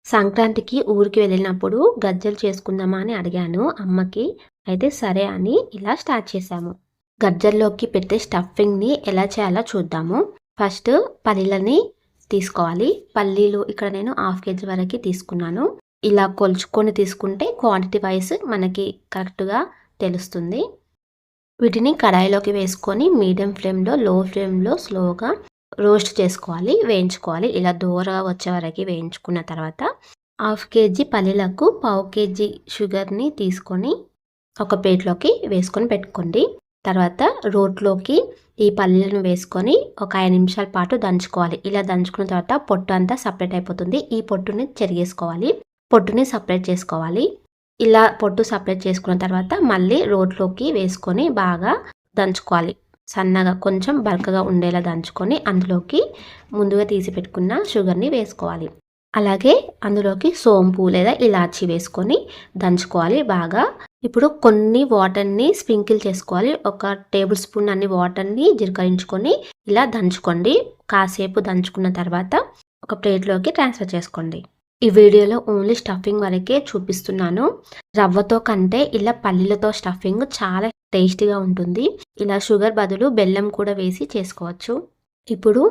సంక్రాంతికి ఊరికి వెళ్ళినప్పుడు గజ్జలు చేసుకుందామా అని అడిగాను అమ్మకి. అయితే సరే అని ఇలా స్టార్ట్ చేశాము. గజ్జల్లోకి పెట్టే స్టఫింగ్‌ని ఎలా చేయాలో చూద్దాము. ఫస్ట్ పల్లీలని తీసుకోవాలి. పల్లీలు ఇక్కడ నేను హాఫ్ కేజీ వరకి తీసుకున్నాను. ఇలా కొలుచుకొని తీసుకుంటే క్వాంటిటీ వైస్ మనకి కరెక్ట్‌గా తెలుస్తుంది. వీటిని కడాయిలోకి వేసుకొని మీడియం ఫ్లేమ్‌లో, లో ఫ్లేమ్‌లో స్లోగా రోస్ట్ చేసుకోవాలి, వేయించుకోవాలి. ఇలా దోరగా వచ్చే వరకు వేయించుకున్న తర్వాత హాఫ్ కేజీ పల్లీలకు పావు కేజీ షుగర్‌ని తీసుకొని ఒక ప్లేట్‌లోకి వేసుకొని పెట్టుకోండి. తర్వాత రోట్లోకి ఈ పల్లీలను వేసుకొని ఒక 5 నిమిషాల పాటు దంచుకోవాలి. ఇలా దంచుకున్న తర్వాత పొట్టు అంతా సపరేట్ అయిపోతుంది. ఈ పొట్టుని చెరిగేసుకోవాలి. పొట్టుని సపరేట్ చేసుకోవాలి. ఇలా పొట్టు సపరేట్ చేసుకున్న తర్వాత మళ్ళీ రోట్లోకి వేసుకొని బాగా దంచుకోవాలి. సన్నగా కొంచెం బరకగా ఉండేలా దంచుకొని అందులోకి ముందుగా తీసి పెట్టుకున్న షుగర్‌ని వేసుకోవాలి. అలాగే అందులోకి సోంపు లేదా ఇలాచీ వేసుకొని దంచుకోవాలి బాగా. ఇప్పుడు కొన్ని వాటర్‌ని స్ప్రింకిల్ చేసుకోవాలి. ఒక టేబుల్ స్పూన్ అన్ని వాటర్‌ని జీలకరించుకొని ఇలా దంచుకోండి. కాసేపు దంచుకున్న తర్వాత ఒక ప్లేట్‌లోకి ట్రాన్స్‌ఫర్ చేసుకోండి. ఈ వీడియోలో ఓన్లీ స్టఫింగ్ వరకే చూపిస్తున్నాను. రవ్వతో కంటే ఇలా పల్లీలతో స్టఫింగ్ చాలా టేస్టీగా ఉంటుంది. ఇలా షుగర్ బదులు బెల్లం కూడా వేసి చేసుకోవచ్చు. ఇప్పుడు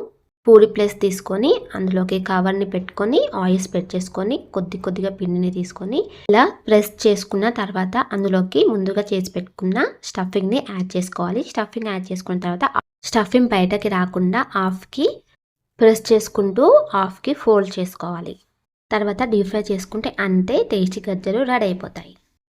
పూరి ప్లేస్ తీసుకొని అందులోకి కవర్ని పెట్టుకొని ఆయిల్ స్ప్రెడ్ చేసుకొని కొద్ది కొద్దిగా పిండిని తీసుకొని ఇలా ప్రెస్ చేసుకున్న తర్వాత అందులోకి ముందుగా చేసి పెట్టుకున్న స్టఫింగ్ని యాడ్ చేసుకోవాలి. స్టఫింగ్ యాడ్ చేసుకున్న తర్వాత స్టఫింగ్ బయటకి రాకుండా హాఫ్కి ప్రెస్ చేసుకుంటూ హాఫ్కి ఫోల్డ్ చేసుకోవాలి. తర్వాత డీప్ ఫ్రై చేసుకుంటే అంతే, టేస్టీ గజ్జలు రెడీ అయిపోతాయి.